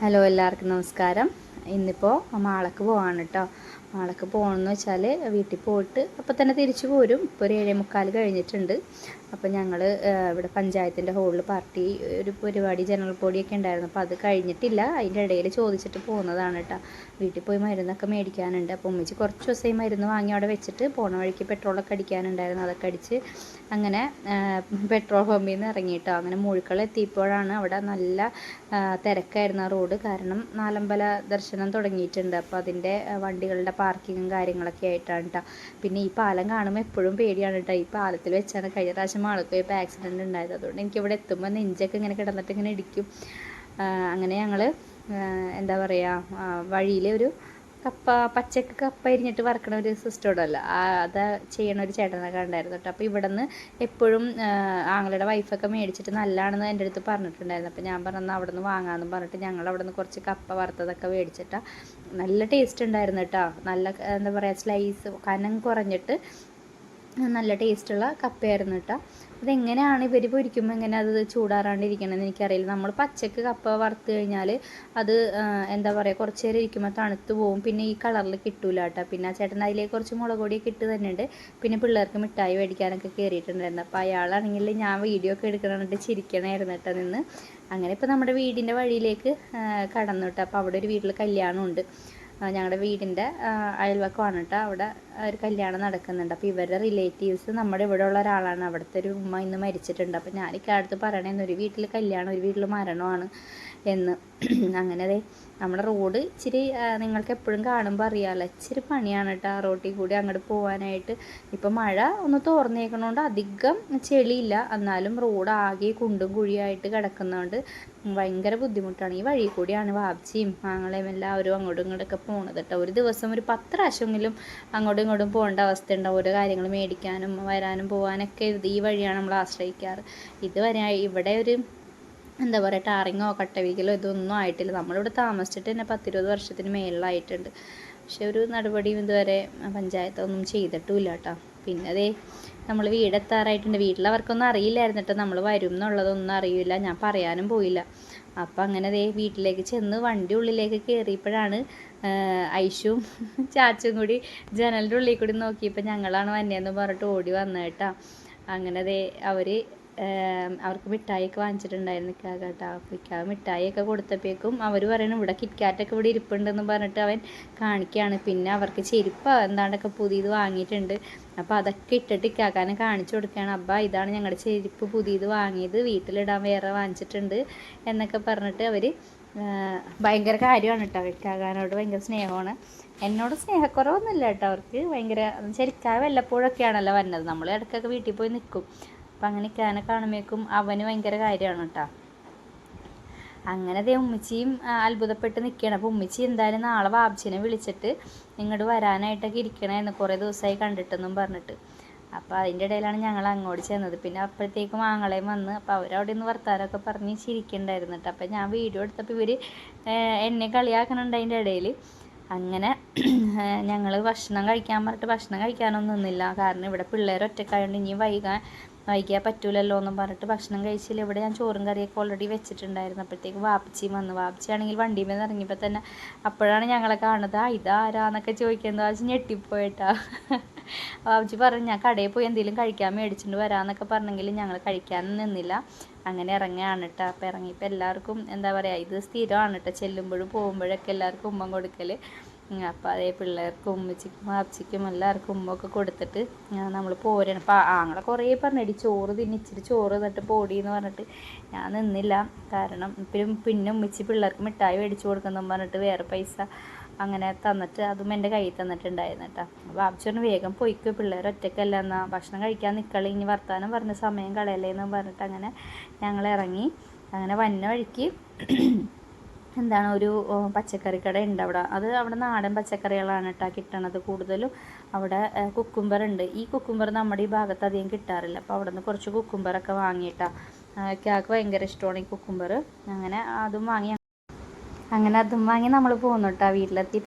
Hello, എല്ലാവർക്കും നമസ്കാരം. ഇന്നിപ്പോൾ മാളക്ക് പോവാണ് കേട്ടോ. മാളക്ക് പോകണമെന്ന് വെച്ചാൽ വീട്ടിൽ പോയിട്ട് അപ്പോൾ തന്നെ തിരിച്ചു പോരും. ഇപ്പോൾ ഒരു 7:45 കഴിഞ്ഞിട്ടുണ്ട്. അപ്പോൾ ഞങ്ങൾ ഇവിടെ പഞ്ചായത്തിൻ്റെ ഹോളിൽ പാർട്ടി ഒരു പരിപാടി ജനറൽ ബോഡിയൊക്കെ ഉണ്ടായിരുന്നു. അപ്പോൾ അത് കഴിഞ്ഞിട്ടില്ല. അതിൻ്റെ ഇടയിൽ ചോദിച്ചിട്ട് പോകുന്നതാണ് കേട്ടോ. വീട്ടിൽ പോയി മരുന്നൊക്കെ മേടിക്കാനുണ്ട്. അപ്പോൾ ഉമ്മച്ചി കുറച്ച് ദിവസം മരുന്ന് വാങ്ങി അവിടെ വെച്ചിട്ട് പോണ വഴിക്ക് പെട്രോളൊക്കെ അടിക്കാനുണ്ടായിരുന്നു. അതൊക്കെ അടിച്ച് അങ്ങനെ പെട്രോൾ പമ്പിൽ നിന്ന് ഇറങ്ങിയിട്ടോ. അങ്ങനെ മുഴുക്കൾ എത്തിയപ്പോഴാണ് അവിടെ നല്ല തിരക്കായിരുന്നു ആ റോഡ്. കാരണം നാലമ്പല ദർശനം തുടങ്ങിയിട്ടുണ്ട്. അപ്പോൾ അതിൻ്റെ വണ്ടികളുടെ പാർക്കിങ്ങും കാര്യങ്ങളൊക്കെ ആയിട്ടാണ് കേട്ടോ. പിന്നെ ഈ പാലം കാണുമ്പോൾ എപ്പോഴും പേടിയാണ് കേട്ടോ. ഈ പാലത്തിൽ വെച്ചാണ് കഴിഞ്ഞ പ്രാവശ്യം മാളക്ക് പോയപ്പോൾ ആക്സിഡൻറ്റ് ഉണ്ടായത്. അതുകൊണ്ട് എനിക്കിവിടെ എത്തുമ്പോൾ നെഞ്ചൊക്കെ ഇങ്ങനെ കിടന്നിട്ട് ഇങ്ങനെ ഇടിക്കും. അങ്ങനെ ഞങ്ങൾ എന്താ പറയുക, വഴിയിൽ ഒരു പച്ചക്ക് കപ്പ അരിഞ്ഞിട്ട് വറക്കണ ഒരു സിസ്റ്റം ഉണ്ടല്ലോ, അത് ചെയ്യണ ഒരു ചേട്ടനൊക്കെ ഉണ്ടായിരുന്നു കേട്ടോ. അപ്പോൾ ഇവിടെ നിന്ന് എപ്പോഴും ആങ്ങളുടെ വൈഫൊക്കെ മേടിച്ചിട്ട് നല്ലതാണെന്ന് എൻ്റെ അടുത്ത് പറഞ്ഞിട്ടുണ്ടായിരുന്നു. അപ്പോൾ ഞാൻ പറഞ്ഞാൽ അവിടെ നിന്ന് വാങ്ങാമെന്ന് പറഞ്ഞിട്ട് ഞങ്ങൾ അവിടെ നിന്ന് കുറച്ച് കപ്പ വറുത്തതൊക്കെ മേടിച്ചിട്ടാണ്. നല്ല ടേസ്റ്റ് ഉണ്ടായിരുന്നു കേട്ടോ. നല്ല എന്താ പറയുക, സ്ലൈസ് കനം കുറഞ്ഞിട്ട് നല്ല ടേസ്റ്റുള്ള കപ്പയായിരുന്നു കേട്ടോ. അതെങ്ങനെയാണ് ഇവർ പൊരിക്കുമ്പോൾ എങ്ങനെ അത് ചൂടാറാണ്ടിരിക്കണമെന്ന് എനിക്കറിയില്ല. നമ്മൾ പച്ചക്ക് കപ്പ വറുത്ത് കഴിഞ്ഞാൽ അത് എന്താ പറയുക, കുറച്ച് നേരം ഇരിക്കുമ്പോൾ തണുത്ത് പോവും. പിന്നെ ഈ കളറിൽ കിട്ടൂല കേട്ടോ. പിന്നെ ആ ചേട്ടൻ അതിലേക്ക് കുറച്ച് മുളക് പൊടിയൊക്കെ ഇട്ട് തന്നെയുണ്ട്. പിന്നെ പിള്ളേർക്ക് മിഠായി മേടിക്കാനൊക്കെ കയറിയിട്ടുണ്ടായിരുന്നു. അപ്പോൾ അയാളാണെങ്കിൽ ഞാൻ വീഡിയോ ഒക്കെ എടുക്കണമെന്നിട്ട് ചിരിക്കണമായിരുന്നു കേട്ടോ നിന്ന്. അങ്ങനെ ഇപ്പോൾ നമ്മുടെ വീടിൻ്റെ വഴിയിലേക്ക് കടന്നു കേട്ടോ. അപ്പോൾ അവിടെ ഒരു വീട്ടിൽ കല്യാണമുണ്ട്. ഞങ്ങളുടെ വീടിൻ്റെ അയൽവക്കമാണ് കേട്ടോ. അവിടെ ഒരു കല്യാണം നടക്കുന്നുണ്ട്. അപ്പോൾ ഇവരുടെ റിലേറ്റീവ്സ് നമ്മുടെ ഇവിടെ ഉള്ള ഒരാളാണ്. അവിടുത്തെ ഒരു ഉമ്മ ഇന്ന് മരിച്ചിട്ടുണ്ട്. അപ്പോൾ ഞാനിക്ക് അടുത്ത് പറയണേന്ന്, ഒരു വീട്ടിൽ കല്യാണം ഒരു വീട്ടിൽ മരണമാണ് എന്ന്. അങ്ങനെ അതെ, നമ്മുടെ റോഡ് ഇച്ചിരി നിങ്ങൾക്ക് എപ്പോഴും കാണുമ്പോൾ അറിയാമല്ലോ, ഇച്ചിരി പണിയാണ് കേട്ടോ ആ റോട്ടിൽ കൂടി അങ്ങോട്ട് പോകാനായിട്ട്. ഇപ്പോൾ മഴ ഒന്ന് തോർന്നേക്കണോണ്ട് അധികം ചെളിയില്ല. എന്നാലും റോഡ് ആകെ കുണ്ടും കുഴിയായിട്ട് കിടക്കുന്നതുകൊണ്ട് ഭയങ്കര ബുദ്ധിമുട്ടാണ്. ഈ വഴി കൂടിയാണ് വാപ്ച്ചിയും ആങ്ങളെയും എല്ലാവരും അങ്ങോട്ടും ഇങ്ങോട്ടൊക്കെ പോണത് കേട്ടോ. ഒരു ദിവസം ഒരു 10 പ്രാവശ്യമെങ്കിലും അങ്ങോട്ടും ഇങ്ങോട്ടും പോകേണ്ട അവസ്ഥ ഉണ്ടാവും. ഓരോ കാര്യങ്ങൾ മേടിക്കാനും വരാനും പോകാനൊക്കെ ഈ വഴിയാണ് നമ്മൾ ആശ്രയിക്കാറ്. ഇതുവരെ ഇവിടെ ഒരു എന്താ പറയുക, ടാറിങ്ങോ കട്ടവിക്കലോ ഇതൊന്നും ആയിട്ടില്ല. നമ്മളിവിടെ താമസിച്ചിട്ട് തന്നെ 10-20 വർഷത്തിന് മേളിലായിട്ടുണ്ട്. പക്ഷെ ഒരു നടപടിയും ഇതുവരെ പഞ്ചായത്തൊന്നും ചെയ്തിട്ടുമില്ല കേട്ടോ. പിന്നെ അതേ നമ്മൾ വീടെത്താറായിട്ടുണ്ട്. വീട്ടിലവർക്കൊന്നും അറിയില്ലായിരുന്നു കേട്ടോ നമ്മൾ വരും എന്നുള്ളതൊന്നും അറിയില്ല. ഞാൻ പറയാനും പോയില്ല. അപ്പം അങ്ങനെ ദേ വീട്ടിലേക്ക് ചെന്ന് വണ്ടി ഉള്ളിലേക്ക് കയറിയപ്പോഴാണ് ഐഷും ചാച്ചും കൂടി ജനലിൻ്റെ ഉള്ളിൽ കൂടി നോക്കിയപ്പോൾ ഞങ്ങളാണ് വന്നതെന്ന് പറഞ്ഞിട്ട് ഓടി വന്നത് കേട്ടോ. അങ്ങനെ ദേ അവർക്ക് മിഠായിയൊക്കെ വാങ്ങിച്ചിട്ടുണ്ടായിരുന്നു കേട്ടോ. അപ്പോൾ മിഠായിയൊക്കെ കൊടുത്തപ്പോഴേക്കും അവർ പറയണം ഇവിടെ കിറ്റ്കാറ്റൊക്കെ ഇവിടെ ഇരിപ്പുണ്ടെന്ന് പറഞ്ഞിട്ട് അവൻ കാണിക്കുകയാണ്. പിന്നെ അവർക്ക് ചെരുപ്പ് എന്താണ്ടൊക്കെ പുതിയത് വാങ്ങിയിട്ടുണ്ട്. അപ്പോൾ അതൊക്കെ ഇട്ടിട്ട് ഇക്കാക്കാനെ കാണിച്ചു കൊടുക്കുകയാണ്. അബ്ബാ ഇതാണ് ഞങ്ങളുടെ ചെരുപ്പ് പുതിയത് വാങ്ങിയത്, വീട്ടിലിടാൻ വേറെ വാങ്ങിച്ചിട്ടുണ്ട് എന്നൊക്കെ പറഞ്ഞിട്ട് അവർ ഭയങ്കര കാര്യമാണ് കേട്ടോ. ഇക്കാക്കാനോട് ഭയങ്കര സ്നേഹമാണ്. എന്നോട് സ്നേഹക്കുറവൊന്നുമില്ല കേട്ടോ അവർക്ക്. ഭയങ്കര ശരിക്കാ വല്ലപ്പോഴൊക്കെയാണല്ലോ വന്നത്. നമ്മൾ ഇടയ്ക്കൊക്കെ വീട്ടിൽ പോയി നിൽക്കും. അപ്പം അങ്ങനെ ഇക്കാനെ കാണുമ്പോഴേക്കും അവന് ഭയങ്കര കാര്യമാണ് കേട്ടോ. അങ്ങനെ ദേ ഉമ്മച്ചിയും അത്ഭുതപ്പെട്ട് നിൽക്കുകയാണ്. അപ്പോൾ ഉമ്മച്ചി എന്തായാലും നാളെ വാബ്ച്ചിനെ വിളിച്ചിട്ട് ഇങ്ങോട്ട് വരാനായിട്ടൊക്കെ ഇരിക്കണമായിരുന്നു, കുറേ ദിവസമായി കണ്ടിട്ടെന്നും പറഞ്ഞിട്ട്. അപ്പോൾ അതിൻ്റെ ഇടയിലാണ് ഞങ്ങൾ അങ്ങോട്ട് ചെന്നത്. പിന്നെ അപ്പോഴത്തേക്കും ആങ്ങളെയും വന്ന്. അപ്പോൾ അവരവിടെ നിന്ന് വർത്താനമൊക്കെ പറഞ്ഞ് ചിരിക്കണ്ടായിരുന്നു കേട്ടോ. അപ്പോൾ ഞാൻ വീഡിയോ എടുത്തപ്പോൾ ഇവർ എന്നെ കളിയാക്കണുണ്ട് അതിൻ്റെ ഇടയിൽ. അങ്ങനെ ഞങ്ങൾ ഭക്ഷണം കഴിക്കാൻ പറഞ്ഞിട്ട് ഭക്ഷണം കഴിക്കാനൊന്നും നിന്നില്ല. കാരണം ഇവിടെ പിള്ളേർ ഒറ്റക്കായതുകൊണ്ട് ഇനി വൈകിയാൽ പറ്റൂലല്ലോ എന്നും പറഞ്ഞിട്ട് ഭക്ഷണം കഴിച്ചില്ല. ഇവിടെ ഞാൻ ചോറും കറിയൊക്കെ ഓൾറെഡി വെച്ചിട്ടുണ്ടായിരുന്നു. അപ്പോഴത്തേക്ക് വാപ്പച്ചിയും വന്നു. വാപ്പച്ചിയാണെങ്കിൽ വണ്ടിയിൽ നിന്ന് ഇറങ്ങിയപ്പോൾ തന്നെ അപ്പോഴാണ് ഞങ്ങളെ കാണുന്നത്. ഇതാരാന്നൊക്കെ ചോദിക്കുന്നത്. വാപ്പച്ചി ഞെട്ടിപ്പോയിട്ടാ. വാപ്പച്ചി പറഞ്ഞു ഞാൻ കടയിൽ പോയി എന്തെങ്കിലും കഴിക്കാൻ മേടിച്ചിട്ട് വരാമെന്നൊക്കെ പറഞ്ഞെങ്കിലും ഞങ്ങൾ കഴിക്കാനും നിന്നില്ല. അങ്ങനെ ഇറങ്ങുകയാണ് കേട്ടോ. അപ്പോൾ ഇറങ്ങിയപ്പോൾ എല്ലാവർക്കും എന്താ പറയുക, ഇത് സ്ഥിരമാണ് കേട്ടോ, ചെല്ലുമ്പോഴും പോകുമ്പോഴൊക്കെ എല്ലാവർക്കും ഉമ്മ കൊടുക്കൽ. അപ്പോൾ അതേ പിള്ളേർക്കും ഉമ്മച്ചിക്കും വാപ്പച്ചിക്കും എല്ലാവർക്കും ഉമ്മൊക്കെ കൊടുത്തിട്ട് നമ്മൾ പോരണം. അപ്പോൾ ആങ്ങളെ കുറേ പറഞ്ഞടി ചോറ് ഇച്ചിരി ചോറ് തന്നിട്ട് പോടിയെന്ന് പറഞ്ഞിട്ട് ഞാൻ നിന്നില്ല. കാരണം പിന്നെ ഉമ്മച്ചി പിള്ളേർക്ക് മിഠായി മേടിച്ച് കൊടുക്കുന്നു പറഞ്ഞിട്ട് വേറെ പൈസ അങ്ങനെ തന്നിട്ട് അതും എൻ്റെ കയ്യിൽ തന്നിട്ടുണ്ടായിരുന്നു കേട്ടോ. വാപ്പച്ചോന് വേഗം പോയിക്കോ, പിള്ളേർ ഒറ്റയ്ക്കല്ല, എന്നാൽ ഭക്ഷണം കഴിക്കാൻ നിൽക്കളി, ഇനി വർത്താനം പറഞ്ഞ സമയം കളയല്ലേന്ന് പറഞ്ഞിട്ട് അങ്ങനെ ഞങ്ങൾ ഇറങ്ങി. അങ്ങനെ വന്ന വഴിക്ക് എന്താണ് ഒരു പച്ചക്കറി കട ഉണ്ട് അവിടെ. അവിടെ നാടൻ പച്ചക്കറികളാണ് കേട്ടോ കിട്ടണത് കൂടുതലും. അവിടെ കുക്കുംബർ ഉണ്ട്. ഈ കുക്കുംബർ നമ്മുടെ ഈ ഭാഗത്ത് അധികം കിട്ടാറില്ല. അപ്പോൾ അവിടെ നിന്ന് കുറച്ച് കുക്കുംബറൊക്കെ വാങ്ങിയിട്ടാണ്. കേക്ക് ഭയങ്കര ഇഷ്ടമാണ് ഈ കുക്കുംബർ. അങ്ങനെ അതും വാങ്ങി നമ്മൾ പോന്നു കേട്ടോ. വീട്ടിലെത്തി